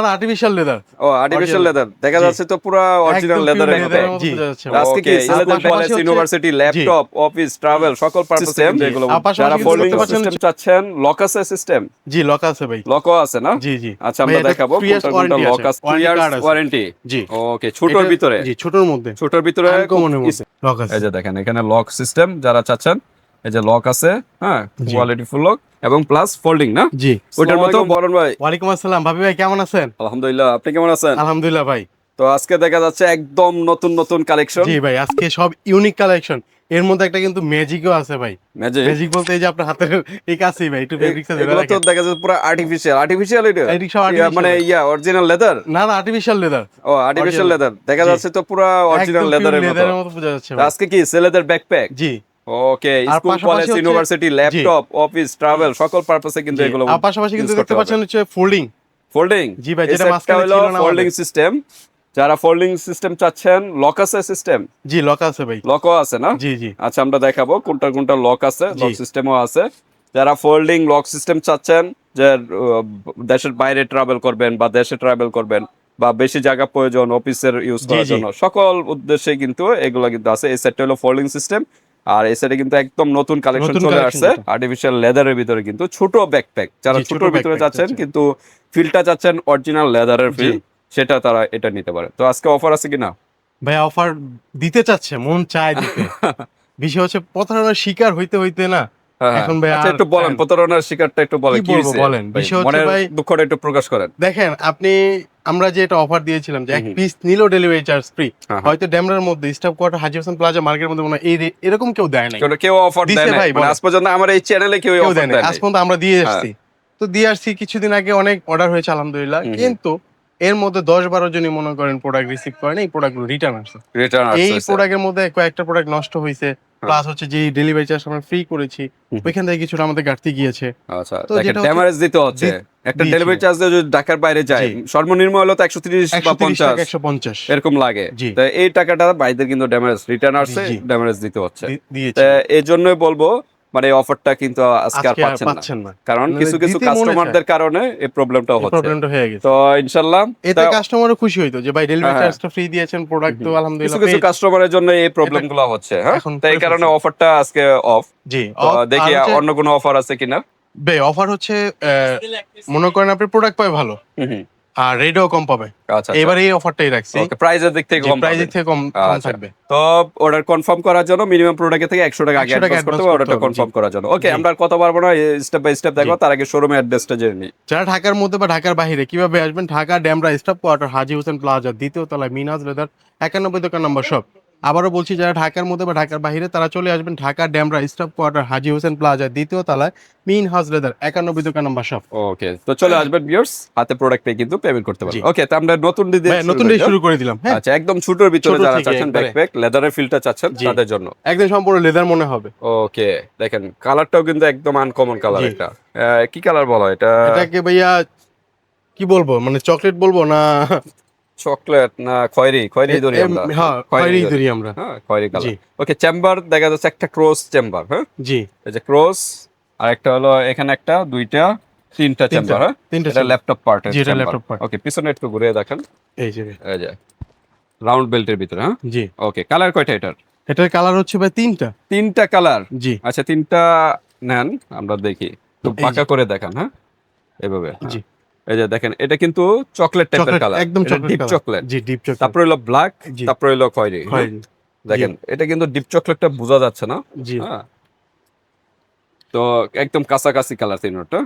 না artificial leather. ও artificial leather দেখা যাচ্ছে তো পুরো অরিজিনাল লেদারের মতো। জি আজকে কি ছেলেদের college university laptop office travel সকল পারপাসে কিন্তু এগুলো যারা ফোল্ডিং সিস্টেম চাচ্ছেন লক আছে সিস্টেম। জি লক আছে ভাই, লকও আছে না? জি জি। আচ্ছা আমরা দেখাবো কোনটা কোনটা লক আছে। 3 ইয়ার্স ওয়ারেন্টি। জি ওকে ছোটর ভিতরে, জি ছোটর মধ্যে, ছোটর ভিতরে আনকমনের মধ্যে লক আছে। এই যে দেখেন এখানে লক সিস্টেম যারা চাচ্ছেন এই যে লক আছে, হ্যাঁ কোয়ালিটি ফুল লক এবং প্লাস ফোল্ডিং না? জি ওইটার মতো বরণ ভাই। ওয়ালাইকুম আসসালাম ভাবি ভাই, কেমন আছেন? আলহামদুলিল্লাহ, আপনি কেমন আছেন? আলহামদুলিল্লাহ ভাই। তো আজকে দেখা যাচ্ছে একদম নতুন নতুন কালেকশন। জি ভাই আজকে সব ইউনিক কালেকশন, এর মধ্যে একটা কিন্তু ম্যাজিকও আছে ভাই। ম্যাজিক বলতে এই যে আপনার হাতের এই কাছেই ভাই, একটু ফেব্রিক্সটা ধরে এগুলো তো রাখেন। দেখা যাচ্ছে পুরো আর্টিফিশিয়াল এটা এই সব artificial মানে অরিজিনাল লেদার না না আর্টিফিশিয়াল লেদার। ও আর্টিফিশিয়াল লেদার দেখা জি। যাচ্ছে তো পুরো অরিজিনাল লেদারের মতো বোঝা যাচ্ছে ভাই। আজকে কি ছেলেদের ব্যাকপ্যাক। জি ওকে আর স্কুল পাশাপাশি কলেজ হচ্ছে- ইউনিভার্সিটি ল্যাপটপ অফিস ট্রাভেল সকল পারপাসে কিন্তু এগুলো আর পাশাপাশি কিন্তু দেখতে পাচ্ছেন হচ্ছে ফোল্ডিং। ফোল্ডিং। জি ভাই, যেটা মাঝখানে হলো ছিল না ফোল্ডিং সিস্টেম। যারা ফোল্ডিং সিস্টেম চাচ্ছেন লক আছে সিস্টেম। জি লক আছে ভাই, লকও আছে না? জি জি। আচ্ছা আমরা দেখাবো কোনটা কোনটা লক আছে, জি। লক সিস্টেমও আছে। যারা ফোল্ডিং লক সিস্টেম চাচ্ছেন যে দেশের বাইরে ট্রাভেল করবেন বা দেশে ট্রাভেল করবেন বা বেশি জায়গা প্রয়োজন অফিসের ইউজ জি, করার জি। জন্য সকল উদ্দেশ্যে কিন্তু এগুলো কিন্তু আছে। এই সেটটা হলো ফোল্ডিং সিস্টেম আর এই সেটে কিন্তু একদম নতুন কালেকশন নতুন চলে collection আসছে যেটা। আর্টিফিশিয়াল লেদারের ভিতরে কিন্তু ছোট ব্যাকপ্যাক। যারা জি, ছোট ছোটর ভিতরে backpack যাচ্ছেন চাচ্ছেন। কিন্তু ফিলটা চাচ্ছেন অরিজিনাল লেদারের জি। ফিল, সেটা তারা এটা নিতে পারে। তো আজকে অফার আছে কিনা? ভাই অফার দিতে চাচ্ছে, মন চায় দিতে। বিষয় হচ্ছে প্রতারণার শিকার হইতে হইতে না এখন ভাই আচ্ছা আর একটু বলেন প্রতারণার শিকারটা একটু বলেন কি কি বলবো হইছে? বলেন। বিষয় হচ্ছে মনের ভাই দুঃখটা একটু প্রকাশ করেন। দেখেন আপনি, আমরা যে এটা অফার দিয়েছিলাম যে এক হুম। পিস নিলেও ডেলিভারি চার্জ ফ্রি, হ্যাঁ। হয়তো ড্যামরার মধ্যে স্টাফ কোয়ার্টার হাজী হোসেন প্লাজা মার্কেটের মধ্যে মনে হয় এরকম কেউ দেয় নাই। কেউ অফার দিছে দেয় না ভাই, মানে বলেন। আজ পর্যন্ত আমার এই চ্যানেলে কেউ কেউ অফার দেয় নাই দেয় আজ না। পর্যন্ত, আমরা দিয়ে হ্যাঁ। আসছি। তো দিয়ে আসছি কিছুদিন আগে, অনেক অর্ডার হয়েছে আলহামদুলিল্লাহ, হুম। কিন্তু এর মধ্যে 10-12 জনই মনে করেন প্রোডাক্ট রিসিভ করেন, এই প্রোডাক্টগুলো রিটার্ন আসছে। রিটার্ন এই আসছে। প্রোডাক্টের মধ্যে কয়েকটা প্রোডাক্ট নষ্ট হয়েছে, প্লাস হচ্ছে যে ডেলিভারি চার্জ আমরা ফ্রি করেছি হুম। ওইখান থেকে কিছুটা আমাদের ঘাটতি গিয়েছে। আচ্ছা তো দেখেন যেটা হচ্ছে- ড্যামারেজ দিতে হচ্ছে। একটা দিয়েছি। ডেলিভারি চার্জ দিয়ে যদি ঢাকার বাইরে যায় জি। সর্বনিম্ন হলো তো 130 বা 130 টাকা 50 150 এরকম লাগে। জি। তো এই টাকাটা বাইদের কিন্তু ড্যামারেজ রিটার্ন আসছে, জি। ড্যামারেজ দিতে হচ্ছে। দিয়েছি। তো এই জন্যই বলবো মানে এই অফারটা কিন্তু আজকে আর আজকে আর পাচ্ছেন পাচ্ছেন না, না। কারণ নাহলে কিছু কিছু দিতে মনে কাস্টমারদের কারণে এই প্রবলেমটাও এই হচ্ছে। প্রবলেমটা হয়ে গেছে। তো ইনশাল্লাহ এতে কাস্টমারও খুশি হইতো যে ভাই ডেলিভারি হ্যাঁ। চার্জটা ফ্রি দিয়েছেন, প্রোডাক্ট তো কিছু আলহামদুলিল্লাহ কিছু পেয়েছি। কাস্টমারের জন্য এই প্রবলেম গুলো হচ্ছে। হ্যাঁ এখন তো এই করে কারণে ফেলছি। অফারটা আজকে অফ। জি তো দেখি আর হচ্ছে অন্য কোনো অফার আছে কিনা। ভাই অফার হচ্ছে মনে করেন আপনি প্রোডাক্ট পাবে ভালো হুম হুম। আর রেটও কম পাবে। আচ্ছা এবার এই অফারটাই রাখছি, ওকে প্রাইসের দিক থেকে কম প্রাইস পাবেন। থেকে কম আচ্ছা। থাকবে। তো অর্ডার কনফার্ম করার জন্য মিনিমাম প্রোডাক্ট থেকে 100 টাকা আগে 100 টাকা অ্যাডভান্স করতে advance হবে করতে অর্ডারটা হবে, কনফার্ম জি। করার জন্য। ওকে জি। আমরা কথা পারবো না, স্টেপ বাই স্টেপ দেখো, জি। তার আগে শোরুমের অ্যাড্রেসটা জেনে নিই। যারা ঢাকার মধ্যে বা ঢাকার বাইরে কিভাবে আসবেন, ঢাকা ড্যামরা স্টাফ কোয়ার্টার হাজী হোসেন প্লাজা দ্বিতীয় তলায় মিনাজ লেদার 91 দোকান নম্বর সব। আবারও বলছি যারা ঢাকার মধ্যে বা ঢাকার বাইরে তারা চলে আসবেন ঢাকা ড্যামরা স্টাফ কোয়ার্টার হাজী হোসেন প্লাজা দ্বিতীয় তলায় মিনহাজ লেদার 91 দোকান নম্বর সব। ওকে তো চলে আসবেন ভিউয়ার্স, হাতে প্রোডাক্ট পেয়ে কিন্তু পেমেন্ট করতে জি। পারবেন। ওকে তো আমরা নতুন দিয়ে ভাই নতুন ডে শুরু করে দিলাম। হ্যাঁ আচ্ছা একদম ছোটর ভিতরে ছোট যারা থেকে চাচ্ছেন একবারে। ব্যাকপ্যাক লেদারের ফিলটা চাচ্ছেন জি। তাদের জন্য। একদম সম্পূর্ণ লেদার মনে হবে। ওকে দেখেন কালারটাও কিন্তু একদম আনকমন কালার জি। একটা। কি কালার বলো এটা? এটাকে ভাইয়া কি বলবো, মানে চকলেট বলবো না, চকলেট না খয়েরি? খয়েরি ধরি আমরা। হ্যাঁ খয়েরি ধরি আমরা। হ্যাঁ খয়েরি জি। কালার। ওকে চেম্বার দেখা যাচ্ছে একটা ক্রস চেম্বার। হ্যাঁ জি এই যে ক্রস আর একটা হলো এখানে একটা দুইটা তিনটা চেম্বার। হ্যাঁ তিনটা এটা ল্যাপটপ পার্টের জি, এটা চেম্বার। laptop part। ওকে পিছনে একটু ঘুরে দেখেন। এই যে এই যে রাউন্ড বেল্টের ভিতরে। হ্যাঁ জি, ওকে কালার কয়টা এটার? এটার কালার হচ্ছে ভাই তিনটা। তিনটা কালার। জি আচ্ছা তিনটা নেন আমরা দেখি একটু এই যে। পাকা করে দেখান। হ্যাঁ এভাবে। হ্যাঁ। জি এই যে দেখেন এটা কিন্তু চকলেট টাইপের চকলেট, কালার, একদম চকলেট ডিপ কালার। চকলেট। জি ডিপ চকলেট। তারপরে হলো ব্ল্যাক, জি। তারপরে হলো খয়েরি। হ্যাঁ? খয়েরি। দেখেন এটা কিন্তু ডিপ চকলেটটা বোঝা যাচ্ছে না। জি হ্যাঁ তো একদম কাছাকাছি কালার তিনটা।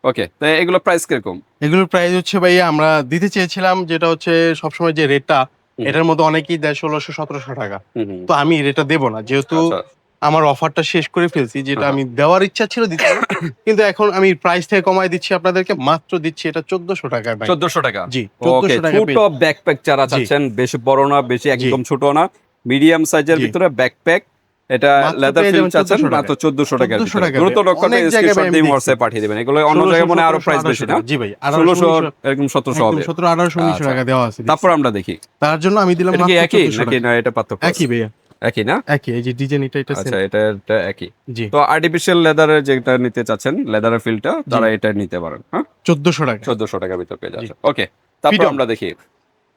ওকে তো এগুলো প্রাইস কিরকম? এগুলোর প্রাইস হচ্ছে ভাই আমরা দিতে চেয়েছিলাম যেটা হচ্ছে সবসময় যে রেটটা, হুম। এটার মধ্যে অনেকেই দেয় 1600-1700 টাকা। হুম হুম। তো আমি এটা দেবো না, যেহেতু আচ্ছা আমার অফারটা শেষ করে ফেলছি, যেটা হ্যাঁ। আমি দেওয়ার ইচ্ছা ছিল দিতে না। কিন্তু এখন আমি প্রাইস থেকে কমায় দিচ্ছি আপনাদেরকে, মাত্র দিচ্ছি এটা 1400 টাকায় ভাই। 1400 টাকা। জি ওকে 1400 টাকা ছোট ব্যাকপ্যাক যারা জি। চাচ্ছেন, বেশি বড় না বেশি একদম ছোট না, মিডিয়াম সাইজের জি। ভিতরে ব্যাকপ্যাক, এটা মাত্র লেদার পেয়ে ফিল যাবেন চাচ্ছেন 1400 মাত্র 1400 টাকার 1400 ভিতরে। টাকা দ্রুত ভাই। নক অনেক করে জায়গায় স্ক্রিনশট আমি দিয়ে দেখছি। হোয়াটসঅ্যাপে পাঠিয়ে দিবেন। এগুলো অন্য জায়গায় মনে হয় আরো প্রাইস বেশি না? জি ভাই 1600 এরকম 1700 হবে। 1700 1800 আচ্ছা। টাকা দেওয়া আছে। তারপর আমরা দেখি তার জন্য আমি দিলাম এটা কি মাত্র একই 1400 নাকি টাকা। না এটা পার্থক্য আছে? একই ভাইয়া, একই না? একই। এই যে ডিজাইন এটা আচ্ছা সেম। এটা একই। জি তো আর্টিফিশিয়াল লেদারের যেটা নিতে চাচ্ছেন লেদারের ফিলটা তারা এটা নিতে পারেন। হ্যাঁ 1400 টাকা। 1400 টাকার ভিতর পেয়ে যাচ্ছে। ওকে তারপর Freedom। আমরা দেখি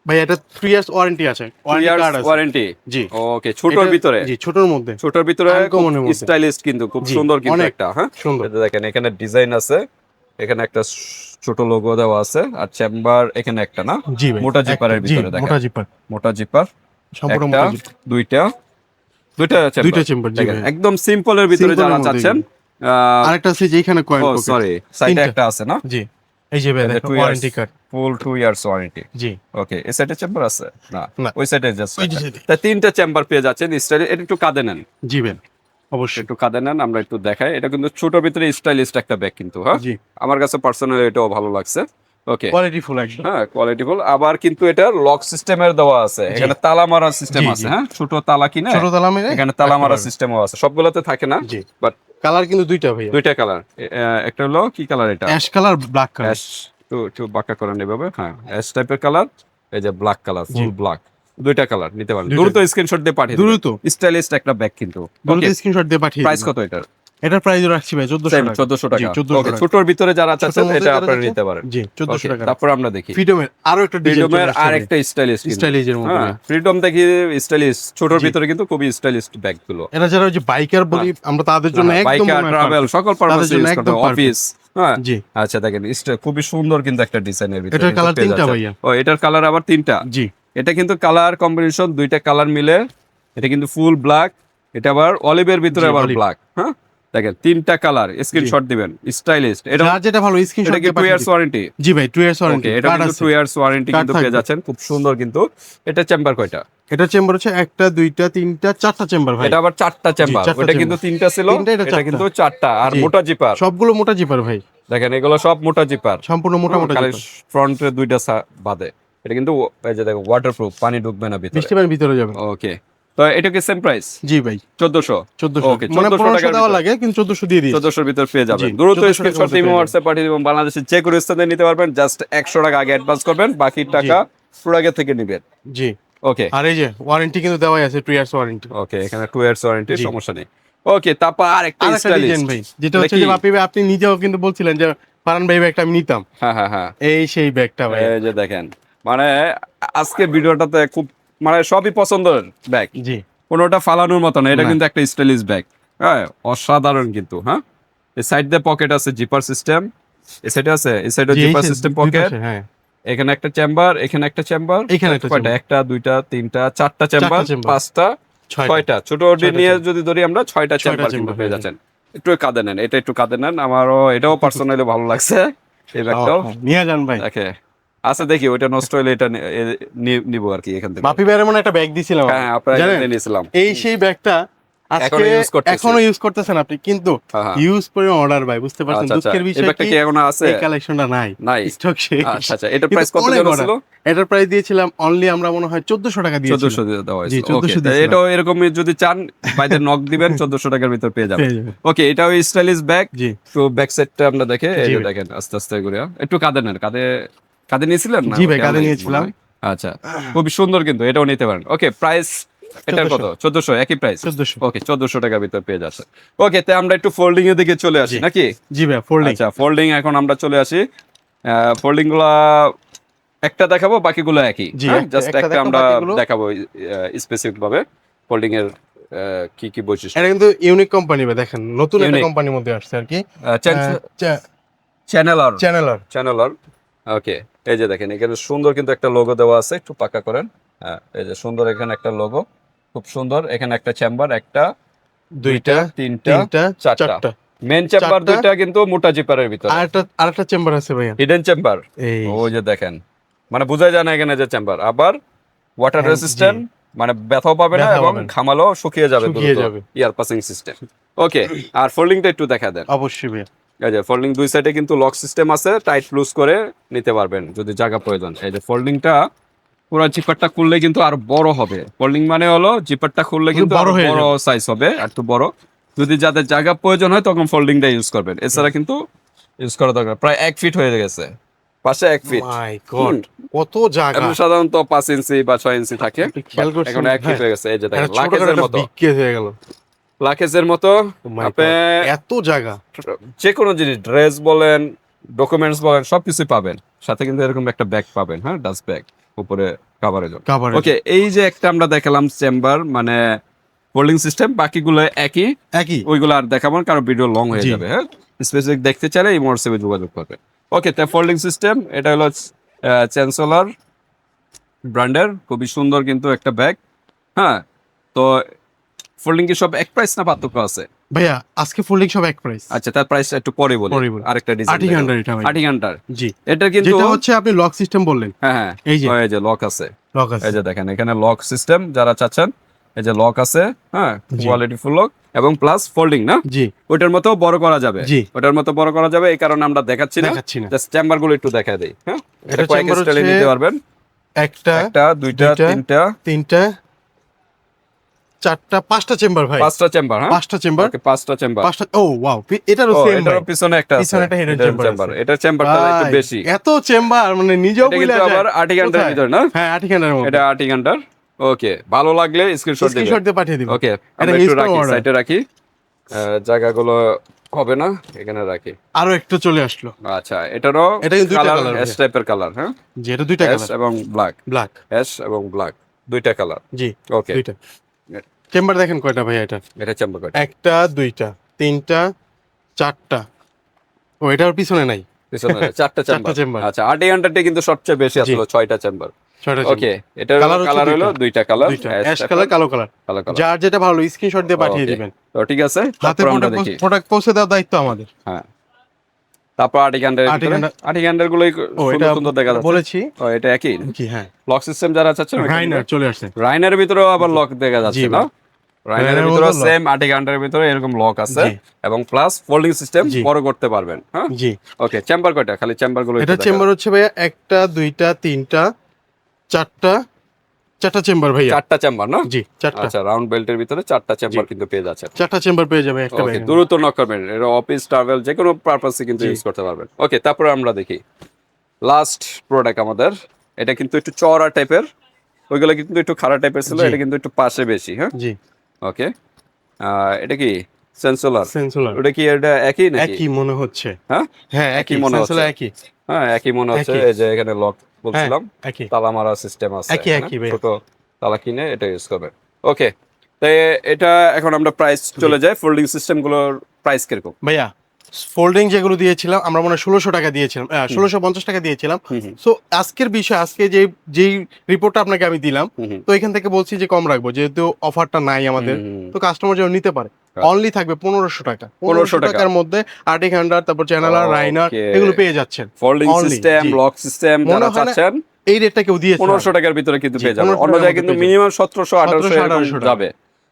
ভাই এটা 3 ইয়ার্স ওয়ারেন্টি আছে, 2 ওয়ারেন্টি ইয়ার্স কার্ড আছে। ওয়ারেন্টি। জি ওকে, ছোটর এটা- ভিতরে, জি ছোটর মধ্যে ছোটর ভিতরে Uncommon এর মধ্যে। স্টাইলিশ, কিন্তু খুব জি, সুন্দর কিন্তু অনেক একটা, হ্যাঁ সুন্দর। এটা দেখেন এখানে ডিজাইন আছে, এখানে একটা ছোট লোগো দেওয়া আছে, আর চেম্বার এখানে একটা না, জি ভাই মোটা জিপারের জি ভিতরে দেখেন, মোটা জিপার, মোটা জিপার, সম্পূর্ণ একটা মোটা জিপার, দুইটা দুইটা দুইটা চেম্বার চেম্বার। জি দেখেন, ভাই একদম সিম্পলের ভিতরে Simple এর যারা মধ্যে চাচ্ছেন। আরেকটা আছে যে এখানে কয়েন ও পকেট। সরি, সাইডে একটা আছে না, জি এই যে ভাই দেখো ওয়ারেন্টি কার্ড। ফুল 2 ইয়ার্স ওয়ারেন্টি। জি ওকে, এই সাইডে চেম্বার আছে না, না। ওই সাইডে জাস্ট ওই যে side এ। তা তিনটা চেম্বার পেয়ে যাচ্ছেন স্টাইল। এটা একটু কাঁদে নেন, জি ভাই অবশ্যই। একটু কাঁদে নেন, আমরা একটু দেখাই। এটা কিন্তু ছোট ভিতরে স্টাইলিশ একটা ব্যাগ কিন্তু, হ্যাঁ জি আমার কাছে পার্সোনালি এটাও ভালো লাগছে। ওকে, কোয়ালিটি ফুল একদম। হ্যাঁ কোয়ালিটিফুল। আবার কিন্তু এটা লক সিস্টেমের দেওয়া আছে, এখানে তালা মারা সিস্টেম জি, আছে, জি। হ্যাঁ ছোট তালা কিনে ছোট তালা মেরে এখানে তালা মারা রাখতে পারবেন। সিস্টেমও আছে, সবগুলোতে থাকে না, জি বাট কালার কিন্তু দুইটা ভাই, দুইটা কালার। একটা হলো কি কালার, এটা ash colour, black colour. Ash, একটু বাঁকা করেন এভাবে, হ্যাঁ অ্যাশ টাইপের কালার, এই যে ব্ল্যাক কালার, জি। ফুল ব্ল্যাক, দুইটা কালার নিতে পারেন। দুইটা। দ্রুত স্ক্রিনশট দিয়ে পাঠিয়ে দিন, দ্রুত। স্টাইলিশ একটা ব্যাগ কিন্তু। দ্রুত ওকে, স্ক্রিনশট দিয়ে পাঠিয়ে প্রাইস দিন। কত এটার? এটার প্রাইস রাখছি ভাই 1400 সেম টাকা। 1400 জি, টাকা। 1400 ওকে, টাকা। ছোটর ভিতরে যারা চাচ্ছেন মধ্যে এটা যারা আপনারা চাচ্ছেন, নিতে পারেন। জি 1400 Okay, টাকা। তারপর আমরা দেখি ফ্রিডমের আরো একটা ডিজাইন ফ্রিডমের আর একটা স্টাইলিশ, স্টাইলিশের মধ্যে ভাই। ফ্রিডম দেখি স্টাইলিশ, ছোটর জি। ভিতরে কিন্তু খুবই স্টাইলিশ ব্যাগ গুলো। এটা যারা ওই যে বাইকার বলি আমরা তাদের জন্য একদম বাইকার, মনে হয় ট্রাভেল, perfect। সকল তাদের পারপাসে জন্য ইউজ করতে, একদম অফিস, হ্যাঁ জি আচ্ছা দেখেন খুবই সুন্দর কিন্তু একটা ডিজাইনের ভিতরে এটার কিন্তু কালার পেয়ে 3টা যাচ্ছেন। ভাইয়া। ও এটার কালার আবার 3টা। জি এটা কিন্তু কালার কম্বিনেশন, দুইটা কালার মিলে এটা কিন্তু ফুল ব্ল্যাক, এটা আবার অলিভের ভিতরে জি, আবার olive। ব্ল্যাক, হ্যাঁ দেখেন 3টা কালার, স্ক্রিনশট দিবেন, স্টাইলিশ। এটা যার যেটা ভালো এটা স্ক্রিনশট কি দিয়ে 2 ইয়ার্স পাঠিয়ে দিন। ওয়ারেন্টি? জি ভাই 2 ইয়ার্স ওয়ারেন্টি ওকে, এটা কার্ড কিন্তু আছে। 2 ইয়ার্স ওয়ারেন্টি Card কিন্তু পেয়ে থাকবে। যাচ্ছেন, খুব সুন্দর কিন্তু। এটা চেম্বার কয়টা? এটা চেম্বার হচ্ছে একটা দুইটা তিনটা চারটা চেম্বার ভাই। এটা আবার 4টা চেম্বার, চারটা ওটা chamber। কিন্তু 3টা ছিল, তিনটা, এটা এটা চারটা। কিন্তু 4টা, আর জি। মোটা জিপার সবগুলো মোটা জিপার ভাই, দেখেন, এগুলো সব মোটা জিপার, সম্পূর্ণ মোটা মোটা খালি জিপার। ফ্রন্টে দুইটা বাদে। এটা কিন্তু এই যে দেখো ওয়াটারপ্রুফ, পানি ঢুকবে না ভিতরে। বৃষ্টি পানির ভিতরে যাবে। ওকে, তো এটা কি সেম প্রাইস? জি ভাই 1400। 1400 ওকে, মানে 1400 1500 টাকার দেওয়া ভিতরে। লাগে কিন্তু 1400 দিয়ে দিই। 1400 ভিতর পেয়ে যাবেন। জি, দ্রুত 1400 স্ক্রিনশট টাকার ইমো মধ্যে হোয়াটসঅ্যাপ পাঠিয়ে দিবেন, বাংলাদেশের যে কোনো স্থানে নিতে পারবেন। জাস্ট 100 টাকা আগে অ্যাডভান্স করবেন, বাকি টাকা প্রোডাক্ট থেকে নেবেন। জি ওকে আর এই যে ওয়ারেন্টি কিন্তু দেওয়াই আছে 2 ইয়ার্স ওয়ারেন্টি। ওকে, এখানে 2 ইয়ার্স ওয়ারেন্টি, জি। সমস্যা নেই। ওকে, তারপর আরেকটা আর একটা স্টাইলিশ ডিজাইন ভাই যেটা হচ্ছে যে বাপি ভাই আপনি নিজেও কিন্তু বলছিলেন যে ফারান ভাই ব্যাগটা আমি নিতাম, হ্যাঁ হ্যাঁ হ্যাঁ, এই সেই ব্যাগটা ভাই। এই যে দেখেন, মানে আজকে ভিডিওটাতে খুব মানে সবই পছন্দের ব্যাগ, জি কোনোটা ফালানোর মতো না। এটা না। কিন্তু একটা স্টাইলিশ ব্যাগ, হ্যাঁ অসাধারণ কিন্তু, হ্যাঁ এই সাইড দিয়ে পকেট আছে, জিপার সিস্টেম, এই সাইডে আছে, এই সাইডে জি, এই জিপার সে- সিস্টেম দুই পকেট, পাশে, হ্যাঁ এখানে একটা চেম্বার, এখানে একটা চেম্বার, এখানে একটা কয়টা? chamber। একটা দুইটা তিনটা চারটা চেম্বার, chamber। 5টা ছয়টা। 6টা, ছোট ছয়টা নিয়ে chamber। যদি ধরি আমরা 6টা চেম্বার কিন্তু chamber, পেয়ে হ্যাঁ। যাচ্ছেন। একটু কাঁদে নেন, এটা একটু কাঁদে নেন, আমারও এটাও পার্সোনালি ভালো লাগছে এই ব্যাগটাও। নিয়ে যান ভাই। দেখে আচ্ছা দেখি ওইটা নষ্ট হলে এটা নিবো আর কি এখান থেকে। বাপি ভাইয়ের মনে একটা ব্যাগ দিছিলাম হ্যাঁ আপনারা জানেন? এখানে নিয়েছিলাম, এই সেই ব্যাগটা আজকে এখনো use করতেছি। এখনো ইউজ করতেছেন আপনি, কিন্তু হ্যাঁ, হ্যাঁ। ইউজ করে অর্ডার ভাই, বুঝতে পারছেন আচ্ছা আচ্ছা, দুঃখের এই বিষয় ব্যাগটা কি কি এখনো আছে? এই কালেকশনটা নাই, নাই। স্টক শেষ। আচ্ছা আচ্ছা, এটার কিন্তু প্রাইস কত অনেক যেন order। ছিল? এটার প্রাইস দিয়েছিলাম অনলি আমরা মনে হয় 1400 টাকা দিয়েছিলাম। 1400 দিয়ে দেওয়া জি, হয়েছিল। 1400 ওকে, দিয়েছিলাম। এটাও এরকম যদি চান বাইদের নক দিবেন 1400 টাকার ভিতর পেয়ে যাবেন। পেয়ে যাবেন। ওকে, এটাও স্টাইলিশ ব্যাগ। জি তো ব্যাক সাইডটা আমরা দেখে এই জি যে ভাই। দেখেন আস্তে আস্তে করে একটু কাঁদে নেন, কাঁদে কাঁদে নিয়েছিলেন না? জি ভাই, ওটা কাঁধে নাই নিয়েছিলাম। মনে হয়। আচ্ছা, খুবই সুন্দর কিন্তু, এটাও নিতে পারেন। ওকে, প্রাইস এটার কত? 1400, একই প্রাইস। 1400। ওকে, 1400 টাকার ভিতর পেয়ে যাচ্ছে। ওকে, তাই আমরা একটু ফোল্ডিং এর দিকে চলে আসি জি। নাকি? জি ভাই ফোল্ডিং। আচ্ছা, ফোল্ডিং এখন আমরা চলে আসি। ফোল্ডিং গুলা একটা দেখাবো, বাকিগুলো একই। জি, জাস্ট একটা একটা দেখাবো, আমরা বাকিগুলো- দেখাবো স্পেসিফিক ভাবে ফোল্ডিং এর কি কি বৈশিষ্ট্য। এটা কিন্তু ইউনিক কোম্পানি ভাই, দেখেন নতুন একটা Unique। কোম্পানির মধ্যে আসছে আর কি। চ্যানেলার চ্যানেলার। চ্যানেলার ওকে, এই যে দেখেন এখানে সুন্দর কিন্তু একটা লোগো দেওয়া আছে, একটু পাকা করেন। হ্যাঁ, এই যে সুন্দর এখানে একটা লোগো, খুব সুন্দর। এখানে একটা চেম্বার, একটা দুইটা তিনটা তিনটা চারটা। চারটা। মেন চেম্বার চারটা। দুইটা কিন্তু মোটা জিপারের ভিতরে, আরেকটা চেম্বার আছে ভাইয়া। Hidden chamber. এই ওই যে দেখেন, মানে বোঝাই যায় না এখানে যে চেম্বার। আবার ওয়াটার হ্যাঁ, রেসিস্ট্যান্ট, মানে ব্যথাও পাবে না ব্যথা এবং পাবে না। ঘামালো শুকিয়ে যাবে, শুকিয়ে যাবে। ইয়ার পাসিং সিস্টেম। ওকে, আর ফোল্ডিংটা একটু দেখা দেন। অবশ্যই ভাইয়া। এই যে ফোল্ডিং দুই সাইডে কিন্তু লক সিস্টেম আছে, টাইট লুজ করে নিতে পারবেন যদি জায়গা প্রয়োজন। এই যে ফোল্ডিংটা পুরো জিপারটা খুললে কিন্তু আর বড় হবে। ফোল্ডিং মানে হলো জিপারটা খুললে কিন্তু বড় আরো হয়ে বড় যাবে। সাইজ হবে, আর একটু বড়। যদি যাদের জায়গা প্রয়োজন হয় তখন ফোল্ডিংটা ইউজ করবেন, এছাড়া কিন্তু ইউজ করা দরকার। প্রায় 1 ফিট হয়ে গেছে, পাশে 1 ফিট। মাই গড কত জায়গা। এখন সাধারণত 5 ইঞ্চি বা 6 ইঞ্চি থাকে, আপনি খেয়াল করছেন? এখন 1 ফিট হ্যাঁ। হয়ে গেছে। এই যে দেখেন একটা লাকেজের ছোটখাটো মতো, বিগ কেস হয়ে গেল। লাকেজের মতো। Oh my আপনি God, এত জায়গা। যে কোনো জিনিস, ড্রেস বলেন ডকুমেন্টস বলেন সবকিছুই পাবেন, সাথে কিন্তু এরকম একটা ব্যাগ পাবেন, হ্যাঁ, ডাস্ট ব্যাগ উপরে কাভারেজ। কাভারেজ ওকে, এই যে একটা আমরা দেখালাম চেম্বার মানে ফোল্ডিং সিস্টেম, বাকিগুলো একই, একই। ওইগুলো আর দেখাবো না, কারণ ভিডিও লং হয়ে জি। যাবে। হ্যাঁ, স্পেসিফিক দেখতে চাইলে এই হোয়াটসঅ্যাপে যোগাযোগ করবে। ওকে, তাই ফোল্ডিং সিস্টেম, এটা হলো চ্যান্সেলর ব্র্যান্ডের খুবই সুন্দর কিন্তু একটা ব্যাগ। হ্যাঁ, তো ফোল্ডিং কি সব এক প্রাইস না পার্থক্য আছে? ভাইয়া আজকে ফোল্ডিং সব এক প্রাইস। আচ্ছা, তার প্রাইসটা একটু পরে বলি। পরে বলি। আরেকটা ডিজাইন আটি ঘন্টার এটা ভাই। আটি ঘন্টার, জি। এটা কিন্তু যেটা হচ্ছে আপনি লক সিস্টেম বললেন। হ্যাঁ হ্যাঁ, এই যে এই যে লক আছে, লক আছে। এই যে দেখেন এখানে লক সিস্টেম যারা চাচ্ছেন, এই যে লক আছে, হ্যাঁ, জি। কোয়ালিটি ফুল লক এবং প্লাস ফোল্ডিং না, জি। ওইটার মতো বড় করা যাবে। জি। ওটার মতো বড় করা যাবে, এই কারণে আমরা দেখাচ্ছি না, দেখাচ্ছি না। জাস্ট চেম্বার গুলো একটু দেখা দেই। হ্যাঁ, এটা এটা কয়েক চেম্বার স্টাইলে হচ্ছে নিতে পারবেন। একটা, একটা, দুইটা, তিনটা, তিনটা, চারটা, পাঁচটা চেম্বার ভাই। পাঁচটা চেম্বার। হ্যাঁ, পাঁচটা চেম্বার। ওকে, পাঁচটা চেম্বার। পাঁচটা। ও ওয়াও, এটারও ও, সেম ভাই। এটার পিছনে একটা আছে, পিছনে একটা hidden এটার chamber চেম্বার, আছে। এটার চেম্বারটা একটু ভাই, বেশি। এত চেম্বার মানে নিজেও এটা বুঝলে কিন্তু আবার আটি ঘন্টার কোথায়? ভিতর না, হ্যাঁ, আটি ঘন্টার মধ্যে। এটা আটি ঘন্টার। ওকে, ভালো লাগলে স্ক্রিনশট দিবেন। স্ক্রিনশট দিয়ে পাঠিয়ে দিবেন। ওকে, এটা আমরা হিউজ একটু রাখি, অর্ডার। সাইডে রাখি, জায়গাগুলো হবে না, এখানে রাখি। আরো একটু চলে আসলো। আচ্ছা, এটারও এটা কিন্তু দুইটা কালার colour অ্যাশ ভাইয়া। টাইপের কালার। হ্যাঁ, জি, এটা দুইটা অ্যাশ কালার। এবং ব্ল্যাক, ব্ল্যাক। অ্যাশ এবং ব্ল্যাক, দুইটা কালার। জি, ওকে, দুইটা। চেম্বার দেখেন কয়টা ভাই এটা? এটা চেম্বার কয়টা? একটা, দুইটা, তিনটা, চারটা। ও, এটার পিছনে নাই। পিছনে চারটা চেম্বার। চেম্বার। আচ্ছা, আটি ঘন্টাতে কিন্তু সবচেয়ে বেশি জি। আসলো 6টা চেম্বার। ছয়টা ওকে, চেম্বার। এটার Colour হচ্ছে কালার হলো দুইটা। দুইটা কালার, দুইটা, অ্যাশ কালার, কালো কালার। কালো কালার। যার যেটা ভালো স্ক্রিনশট দিয়ে পাঠিয়ে ওকে, দিবেন। তো ঠিক আছে, হাতে তারপর আমরা দেখি। প্রোডাক্ট পৌঁছে দেওয়ার দায়িত্ব আমাদের। হ্যাঁ, তারপর আটি ঘন্টার আটি ভিতরে ঘন্টা- আটি ঘন্টার গুলোই ও, এটা সুন্দর সুন্দর দেখা যাচ্ছে। বলেছি ও, এটা একই কি? হ্যাঁ, লক সিস্টেম যারা চাচ্ছেন, রাইনার চলে আসছে। রাইনার ভিতরেও আবার লক দেখা যাচ্ছে জি না, ভাই। রাইনারের রাইনারের ভিতরে মধ্যে lock। সেম আটি ঘন্টার ভিতরে এরকম লক আছে জি। এবং প্লাস ফোল্ডিং সিস্টেম জি। বড় করতে পারবেন। হ্যাঁ, জি। ওকে, চেম্বার কয়টা? খালি চেম্বার গুলো এটা চেম্বার হচ্ছে ভাইয়া একটা, দুইটা, তিনটা, চারটা, চারটা চেম্বার ভাইয়া। চারটা চেম্বার না? জি, চারটা। আচ্ছা, রাউন্ড বেল্টের ভিতরে চারটা চেম্বার কিন্তু পেয়ে যাচ্ছেন। চারটা চেম্বার পেয়ে যাবে একটা ওকে, ব্যাগে। দ্রুত নক করবেন, এটা অফিস ট্রাভেল যে কোনো পারপাসে কিন্তু জি। ইউজ করতে পারবেন। ওকে, তারপরে আমরা দেখি লাস্ট প্রোডাক্ট আমাদের, এটা কিন্তু একটু চওড়া টাইপের, ওইগুলো কিন্তু একটু খাড়া টাইপের ছিল, জি। এটা কিন্তু একটু পাশে বেশি। হ্যাঁ, জি, ওকে, এটা কি সেন্সোলার? সেন্সুলার। ওটা কি এটা একই নাকি? একই মনে হচ্ছে। হ্যাঁ, হ্যাঁ, একই মনে হচ্ছে। একই। হ্যাঁ, একই মনে হচ্ছে। একই। এই যে এখানে লক বলছিলাম, হ্যাঁ, একই। তালা মারা সিস্টেম আছে। একই, হ্যাঁ, একই ভাই। ছোট তালা কিনে এটা ইউজ করবেন। ওকে, তাই এটা এখন আমরা প্রাইস চলে যাই, ফোল্ডিং সিস্টেম গুলোর প্রাইস কিরকম? ভাইয়া ফোল্ডিং যেগুলো দিয়েছিলাম আমরা মনে হয় 1600 টাকা দিয়েছিলাম, 1650 টাকা দিয়েছিলাম। সো আজকের বিষয়, আজকে যেই রিপোর্টটা আপনাকে আমি দিলাম, তো এখান থেকে বলছি যে কম রাখবো, যেহেতু অফারটা নাই আমাদের, তো কাস্টমার যেন নিতে পারে। অনলি থাকবে 1500 টাকা। 1500 টাকা। টাকার মধ্যে আর্টিক হ্যান্ডার, তারপর চ্যানেলার, রাইনার Okay. এগুলো পেয়ে যাচ্ছেন। ফোল্ডিং Only, সিস্টেম, জি। লক সিস্টেম মনে যারা হয় না চাচ্ছেন এই রেটটা কেউ দিয়েছে 1500 টাকার ভিতরে কিন্তু জি, পেয়ে যাবে। 1500 অন্য টাকার জায়গায় মধ্যে কিন্তু পেয়ে যাবে। মিনিমাম 1700 1800 এরকম 1700 টাকা। যাবে।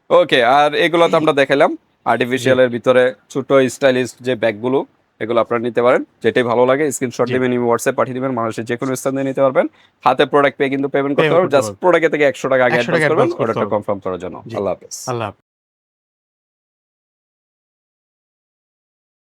ওকে, আর এগুলো তো আমরা দেখাইলাম আর্টিফিশিয়ালের ভিতরে ছোট স্টাইলিশ যে ব্যাগগুলো, এগুলো আপনারা নিতে পারেন। যেটাই ভালো লাগে স্ক্রিনশট জি। দিবেন, হোয়াটসঅ্যাপ পাঠিয়ে দিবেন, মানুষের যে কোনো স্থান দিয়ে নিতে পারবেন। হাতে প্রোডাক্ট পেয়ে কিন্তু পেমেন্ট করতে Payment পারবেন, করতে জাস্ট পারবেন। প্রোডাক্টে থেকে 100 টাকা আগে 100 টাকা অ্যাডভান্স করবেন, advance করতে অর্ডারটা হবে। কনফার্ম করার জন্য। জি। আল্লাহ হাফেজ। আল্লাহ হাফেজ।